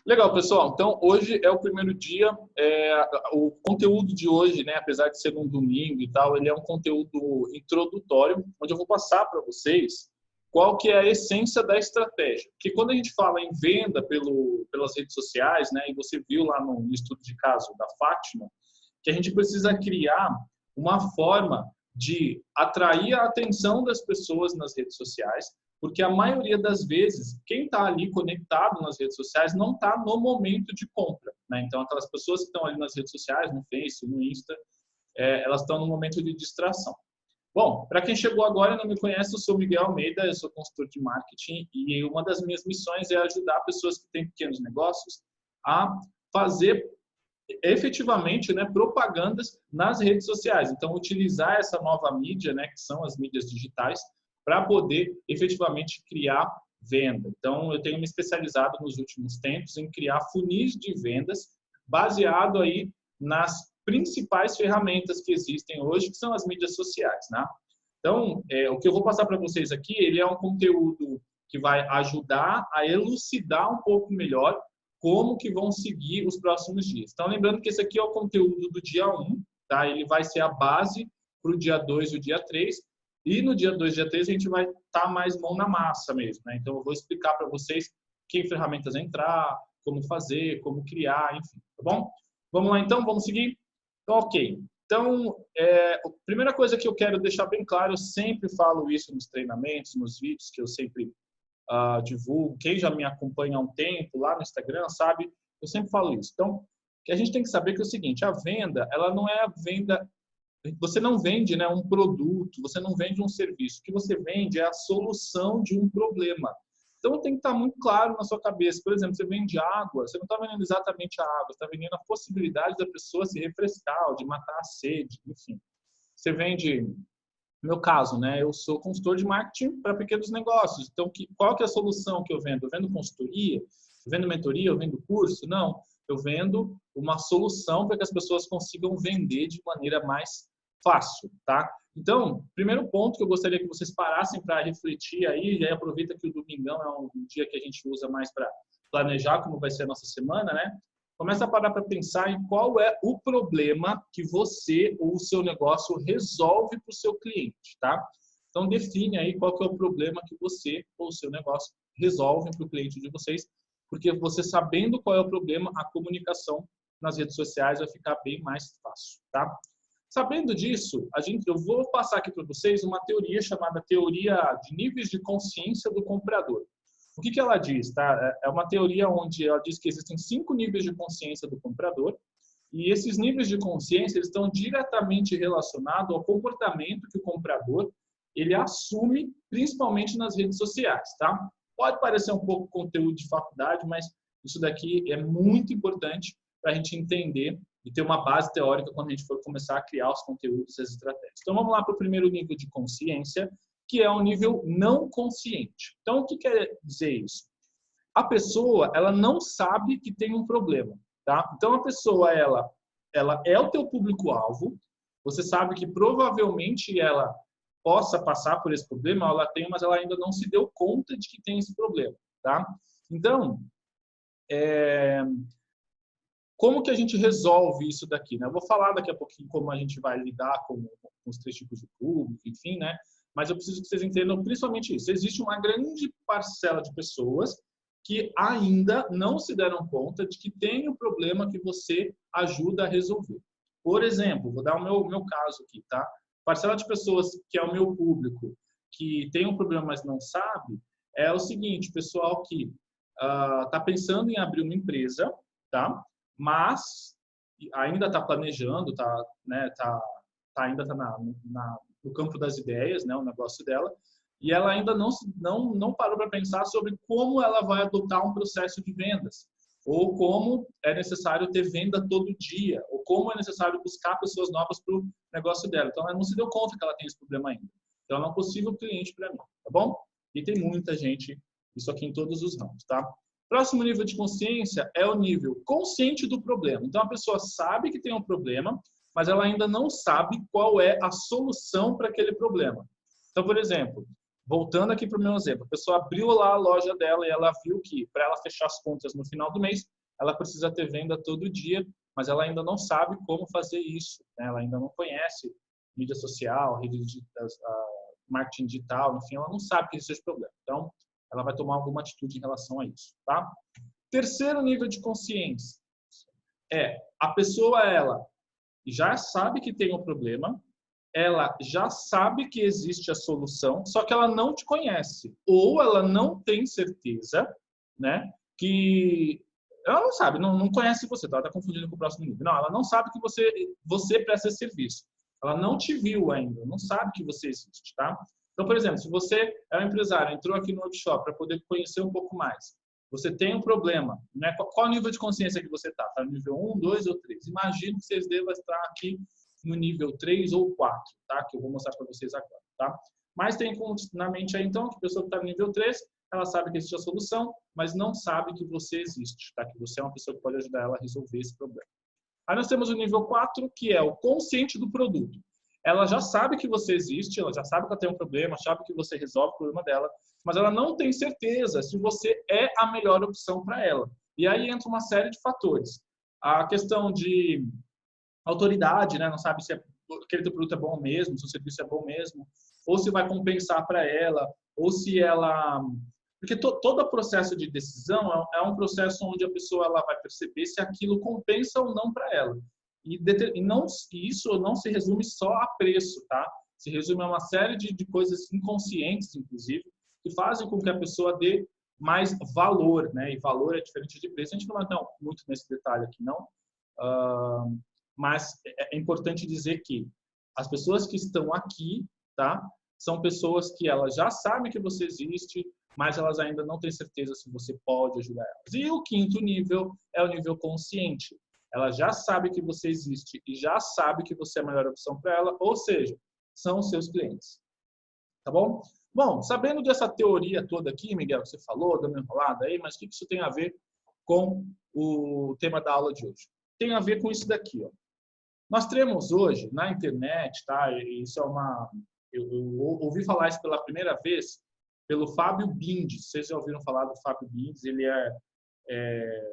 Legal, pessoal. Então, hoje é o primeiro dia. O conteúdo de hoje, né, apesar de ser um domingo e tal, ele é um conteúdo introdutório, onde eu vou passar para vocês qual que é a essência da estratégia. Porque quando a gente fala em venda pelas redes sociais, né, e você viu lá no estudo de caso da Fátima, que a gente precisa criar uma forma de atrair a atenção das pessoas nas redes sociais, porque a maioria das vezes, quem está ali conectado nas redes sociais não está no momento de compra, né? Então, aquelas pessoas que estão ali nas redes sociais, no Face, no Insta, elas estão no momento de distração. Bom, para quem chegou agora e não me conhece, eu sou Miguel Almeida, eu sou consultor de marketing e uma das minhas missões é ajudar pessoas que têm pequenos negócios a fazer efetivamente, né, propagandas nas redes sociais. Então, utilizar essa nova mídia, né, que são as mídias digitais, para poder efetivamente criar venda. Então, eu tenho me especializado nos últimos tempos em criar funis de vendas baseado aí nas principais ferramentas que existem hoje, que são as mídias sociais, né? Então, o que eu vou passar para vocês aqui, ele é um conteúdo que vai ajudar a elucidar um pouco melhor como que vão seguir os próximos dias. Então, lembrando que esse aqui é o conteúdo do dia 1, tá? Ele vai ser a base para o dia 2 e o dia 3, e no dia 2 e dia 3 a gente vai estar mais mão na massa mesmo, né? Então, eu vou explicar para vocês que ferramentas entrar, como fazer, como criar, enfim, tá bom? Vamos lá, então? Vamos seguir? Então, ok. Então, a primeira coisa que eu quero deixar bem claro, eu sempre falo isso nos treinamentos, nos vídeos que eu sempre divulgo. Quem já me acompanha há um tempo lá no Instagram sabe, eu sempre falo isso. Então, o que a gente tem que saber que é o seguinte, a venda, ela não é a venda, você não vende, né, um produto, você não vende um serviço. O que você vende é a solução de um problema. Então, tem que estar muito claro na sua cabeça. Por exemplo, você vende água, você não está vendendo exatamente a água, você está vendendo a possibilidade da pessoa se refrescar, ou de matar a sede, enfim. Você vende, no meu caso, né, eu sou consultor de marketing para pequenos negócios. Então, qual que é a solução que eu vendo? Eu vendo consultoria? Eu vendo mentoria? Eu vendo curso? Não. Eu vendo uma solução para que as pessoas consigam vender de maneira mais fácil, tá? Então, primeiro ponto que eu gostaria que vocês parassem para refletir aí, e aí aproveita que o domingão é um dia que a gente usa mais para planejar como vai ser a nossa semana, né? Começa a parar para pensar em qual é o problema que você ou o seu negócio resolve para o seu cliente, tá? Então, define aí qual que é o problema que você ou o seu negócio resolve para o cliente de vocês, porque você sabendo qual é o problema, a comunicação nas redes sociais vai ficar bem mais fácil, tá? Sabendo disso, eu vou passar aqui para vocês uma teoria chamada teoria de níveis de consciência do comprador. O que ela diz? Tá? É uma teoria onde ela diz que existem 5 níveis de consciência do comprador e esses níveis de consciência eles estão diretamente relacionados ao comportamento que o comprador ele assume, principalmente nas redes sociais. Tá? Pode parecer um pouco conteúdo de faculdade, mas isso daqui é muito importante para a gente entender e ter uma base teórica quando a gente for começar a criar os conteúdos e as estratégias. Então, vamos lá para o primeiro nível de consciência, que é o nível não consciente. Então, o que quer dizer isso? A pessoa, ela não sabe que tem um problema, tá? Então, a pessoa, ela é o teu público-alvo, você sabe que provavelmente ela possa passar por esse problema, ela tem, mas ela ainda não se deu conta de que tem esse problema, tá? Então, como que a gente resolve isso daqui, né? Eu vou falar daqui a pouquinho como a gente vai lidar com os 3 tipos de público, enfim, né? Mas eu preciso que vocês entendam principalmente isso. Existe uma grande parcela de pessoas que ainda não se deram conta de que tem um problema que você ajuda a resolver. Por exemplo, vou dar o meu caso aqui, tá? Parcela de pessoas que é o meu público, que tem um problema, mas não sabe, é o seguinte, pessoal que está pensando em abrir uma empresa, tá? Mas ainda está planejando, ainda está no campo das ideias, né, o negócio dela, e ela ainda não parou para pensar sobre como ela vai adotar um processo de vendas, ou como é necessário ter venda todo dia, ou como é necessário buscar pessoas novas para o negócio dela. Então, ela não se deu conta que ela tem esse problema ainda. Então, ela é um possível cliente para mim, tá bom? E tem muita gente, isso aqui em todos os ramos, tá? Próximo nível de consciência é o nível consciente do problema. Então, a pessoa sabe que tem um problema, mas ela ainda não sabe qual é a solução para aquele problema. Então, por exemplo, Voltando aqui para o meu exemplo, a pessoa abriu lá a loja dela e ela viu que para ela fechar as contas no final do mês, ela precisa ter venda todo dia, mas ela ainda não sabe como fazer isso, né? Ela ainda não conhece mídia social, marketing digital, enfim, ela não sabe que esse é o problema. Então, ela vai tomar alguma atitude em relação a isso, tá? Terceiro nível de consciência é a pessoa, ela já sabe que tem um problema, ela já sabe que existe a solução, só que ela não te conhece, ou ela não tem certeza, né, que ela não sabe, não conhece você, tá? Ela está confundindo com o próximo nível. Não, ela não sabe que você presta esse serviço. Ela não te viu ainda, não sabe que você existe, tá? Então, por exemplo, se você é um empresário, entrou aqui no workshop para poder conhecer um pouco mais, você tem um problema, né? Qual nível de consciência que você está? Está no nível 1, 2 ou 3? Imagino que vocês devam estar aqui no nível 3 ou 4, tá? Que eu vou mostrar para vocês agora, tá? Mas tem na mente aí, então, que a pessoa que está no nível 3, ela sabe que existe a solução, mas não sabe que você existe, tá? Que você é uma pessoa que pode ajudar ela a resolver esse problema. Aí nós temos o nível 4, que é o consciente do produto. Ela já sabe que você existe, ela já sabe que ela tem um problema, sabe que você resolve o problema dela, mas ela não tem certeza se você é a melhor opção para ela. E aí entra uma série de fatores. A questão de autoridade, né? Não sabe se aquele teu produto é bom mesmo, se o serviço é bom mesmo, ou se vai compensar para ela, ou se ela... Porque todo o processo de decisão é um processo onde a pessoa ela vai perceber se aquilo compensa ou não para ela. E isso não se resume só a preço, tá? Se resume a uma série de coisas inconscientes, inclusive, que fazem com que a pessoa dê mais valor, né? E valor é diferente de preço. A gente não vai entrar muito nesse detalhe aqui, não. Mas é importante dizer que as pessoas que estão aqui, tá? São pessoas que elas já sabem que você existe, mas elas ainda não têm certeza se você pode ajudar elas. E o quinto nível é o nível consciente. Ela já sabe que você existe e já sabe que você é a melhor opção para ela, ou seja, são os seus clientes. Tá bom? Bom, sabendo dessa teoria toda aqui, Miguel, que você falou, dando uma enrolada aí, mas o que isso tem a ver com o tema da aula de hoje? Tem a ver com isso daqui, ó. Nós temos hoje na internet, tá? Isso é uma... Eu ouvi falar isso pela primeira vez pelo Fábio Bindes. Vocês já ouviram falar do Fábio Bindes? Ele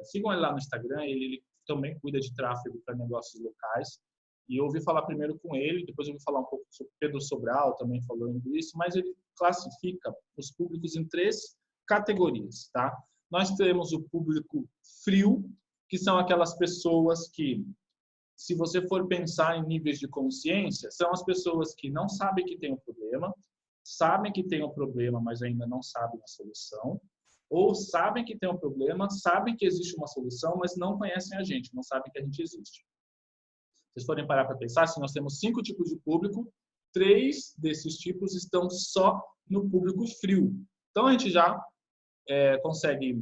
sigam ele lá no Instagram, ele também cuida de tráfego para negócios locais. E eu ouvi falar primeiro com ele, depois eu ouvi falar um pouco sobre Pedro Sobral, também falando isso, mas ele classifica os públicos em 3 categorias, tá? Nós temos o público frio, que são aquelas pessoas que, se você for pensar em níveis de consciência, são as pessoas que não sabem que tem um problema, sabem que tem um problema, mas ainda não sabem a solução, ou sabem que tem um problema, sabem que existe uma solução, mas não conhecem a gente, não sabem que a gente existe. Se vocês forem parar para pensar, se nós temos 5 tipos de público, 3 desses tipos estão só no público frio. Então, a gente já consegue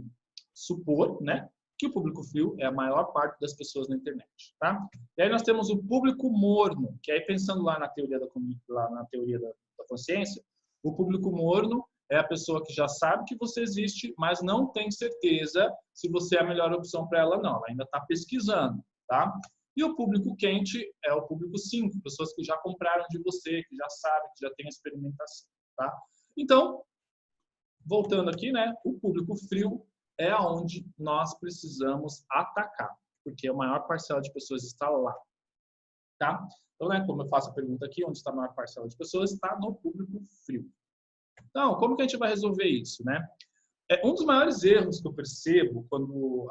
supor, né, que o público frio é a maior parte das pessoas na internet, tá? E aí nós temos o público morno, que aí pensando lá na teoria da consciência, o público morno é a pessoa que já sabe que você existe, mas não tem certeza se você é a melhor opção para ela, não. Ela ainda está pesquisando, tá? E o público quente é o público 5, pessoas que já compraram de você, que já sabem, que já tem a experimentação, tá? Então, voltando aqui, né? O público frio é aonde nós precisamos atacar, porque a maior parcela de pessoas está lá, tá? Então, né, como eu faço a pergunta aqui, onde está a maior parcela de pessoas, está no público frio. Então, como que a gente vai resolver isso, né? Um dos maiores erros que eu percebo quando,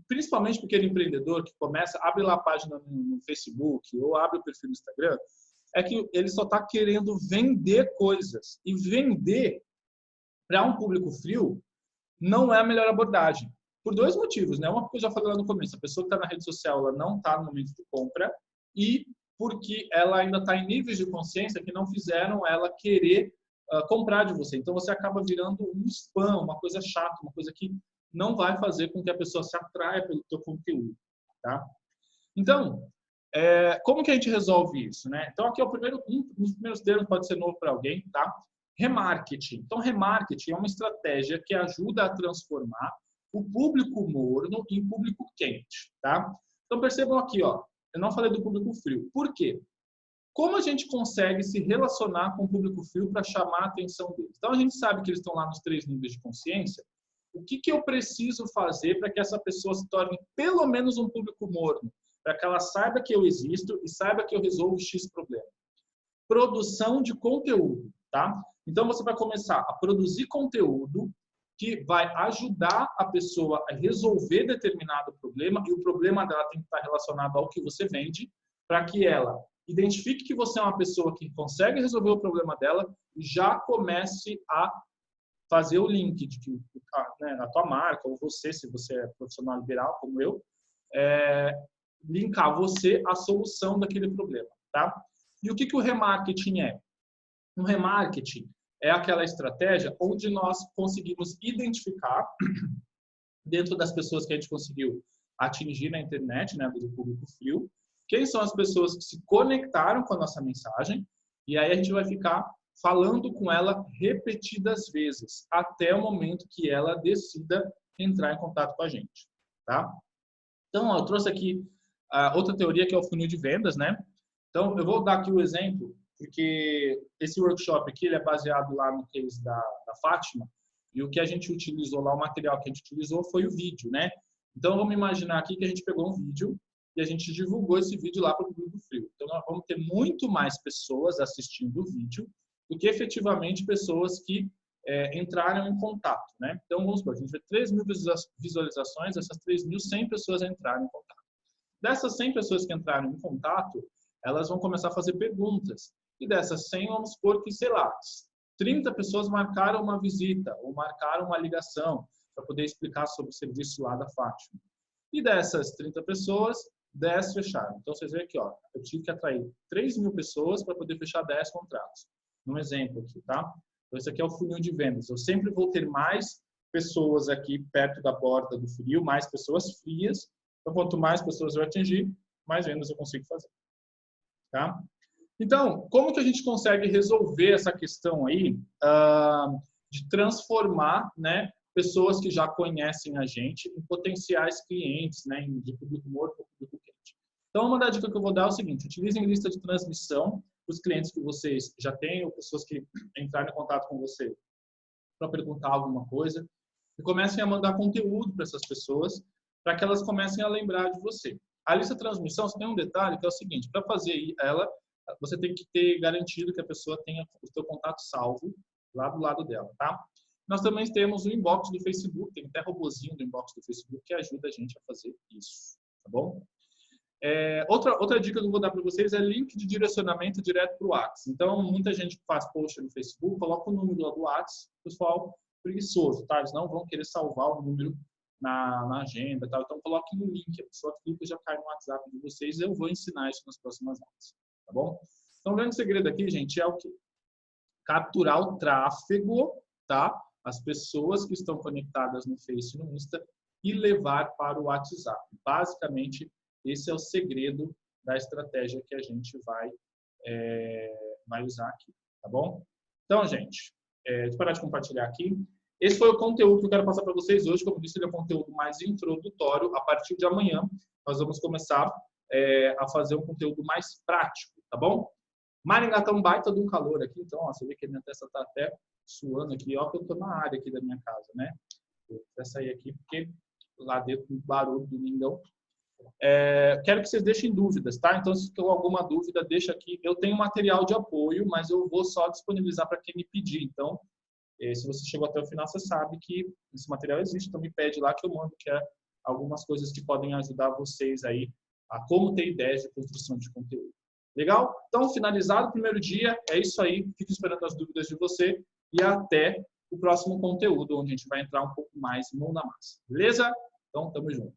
principalmente pequeno empreendedor que começa, abre lá a página no Facebook ou abre o perfil no Instagram, é que ele só está querendo vender coisas. E vender para um público frio não é a melhor abordagem. Por 2 motivos, né? Uma, porque eu já falei lá no começo, a pessoa que está na rede social, ela não está no momento de compra, e porque ela ainda está em níveis de consciência que não fizeram ela querer comprar de você. Então, você acaba virando um spam, uma coisa chata, uma coisa que não vai fazer com que a pessoa se atraia pelo teu conteúdo, tá? Então, como que a gente resolve isso, né? Então, aqui é um dos primeiros termos, pode ser novo para alguém, tá? Remarketing. Então, remarketing é uma estratégia que ajuda a transformar o público morno em público quente, tá? Então, percebam aqui, ó, eu não falei do público frio. Por quê? Como a gente consegue se relacionar com o público frio para chamar a atenção deles? Então, a gente sabe que eles estão lá nos 3 níveis de consciência. O que eu preciso fazer para que essa pessoa se torne pelo menos um público morno? Para que ela saiba que eu existo e saiba que eu resolvo X problema. Produção de conteúdo, tá? Então, você vai começar a produzir conteúdo que vai ajudar a pessoa a resolver determinado problema, e o problema dela tem que estar relacionado ao que você vende, para que ela identifique que você é uma pessoa que consegue resolver o problema dela e já comece a fazer o link de que a tua marca, ou você, se você é profissional liberal como eu, linkar você à solução daquele problema, tá? E o que o remarketing é? Um remarketing é aquela estratégia onde nós conseguimos identificar, dentro das pessoas que a gente conseguiu atingir na internet, né, do público frio, quem são as pessoas que se conectaram com a nossa mensagem, e aí a gente vai ficar falando com ela repetidas vezes, até o momento que ela decida entrar em contato com a gente, tá? Então, ó, eu trouxe aqui outra teoria que é o funil de vendas, né? Então, eu vou dar aqui o exemplo, porque esse workshop aqui ele é baseado lá no case da Fátima, e o que a gente utilizou lá, o material que a gente utilizou foi o vídeo, né? Então, vamos imaginar aqui que a gente pegou um vídeo e a gente divulgou esse vídeo lá para o público frio. Então, nós vamos ter muito mais pessoas assistindo o vídeo do que efetivamente pessoas que entraram em contato, né? Então, vamos supor, a gente vê 3.000 visualizações, essas 3.100 pessoas entraram em contato. Dessas 100 pessoas que entraram em contato, elas vão começar a fazer perguntas. E dessas 100, vamos supor que, sei lá, 30 pessoas marcaram uma visita ou marcaram uma ligação para poder explicar sobre o serviço lá da Fátima. E dessas 30 pessoas, 10 fecharam. Então, vocês veem aqui, ó, eu tive que atrair 3.000 pessoas para poder fechar 10 contratos. Um exemplo aqui, tá? Então, esse aqui é o funil de vendas. Eu sempre vou ter mais pessoas aqui perto da borda do funil, mais pessoas frias. Então, quanto mais pessoas eu atingir, mais vendas eu consigo fazer. Tá? Então, como que a gente consegue resolver essa questão aí de transformar, né, pessoas que já conhecem a gente em potenciais clientes, né, de público morto para público quente? Então, uma da dica que eu vou dar é o seguinte: utilizem lista de transmissão para os clientes que vocês já têm ou pessoas que entraram em contato com você para perguntar alguma coisa, e comecem a mandar conteúdo para essas pessoas para que elas comecem a lembrar de você. A lista de transmissão, você tem um detalhe que é o seguinte: para fazer ela, você tem que ter garantido que a pessoa tenha o seu contato salvo lá do lado dela, tá? Nós também temos o inbox do Facebook, tem até robozinho do inbox do Facebook que ajuda a gente a fazer isso, tá bom? Outra dica que eu vou dar para vocês é link de direcionamento direto para o WhatsApp. Então, muita gente faz post no Facebook, coloca o número do WhatsApp, pessoal preguiçoso, tá? Eles não vão querer salvar o número na agenda, tá? Então, coloquem um link, a pessoa clica e já cai no WhatsApp de vocês. Eu vou ensinar isso nas próximas aulas, tá bom? Então, o grande segredo aqui, gente, é o quê? Capturar o tráfego, tá? As pessoas que estão conectadas no Face e no Insta e levar para o WhatsApp. Basicamente, esse é o segredo da estratégia que a gente vai usar aqui, tá bom? Então, gente, deixa eu parar de compartilhar aqui. Esse foi o conteúdo que eu quero passar para vocês hoje. Como eu disse, ele é um conteúdo mais introdutório. A partir de amanhã, nós vamos começar a fazer um conteúdo mais prático, tá bom? Maringá tá um baita de um calor aqui, então, ó, você vê que a minha testa tá até suando aqui. Ó, que eu tô na área aqui da minha casa, né? Vou até sair aqui, porque lá dentro do barulho do lindão. Quero que vocês deixem dúvidas, tá? Então, se tem alguma dúvida, deixa aqui. Eu tenho material de apoio, mas eu vou só disponibilizar para quem me pedir. Então, se você chegou até o final, você sabe que esse material existe. Então, me pede lá que eu mando, que é algumas coisas que podem ajudar vocês aí a como ter ideias de construção de conteúdo. Legal? Então, finalizado o primeiro dia, é isso aí. Fico esperando as dúvidas de você e até o próximo conteúdo, onde a gente vai entrar um pouco mais mão na massa. Beleza? Então, tamo junto.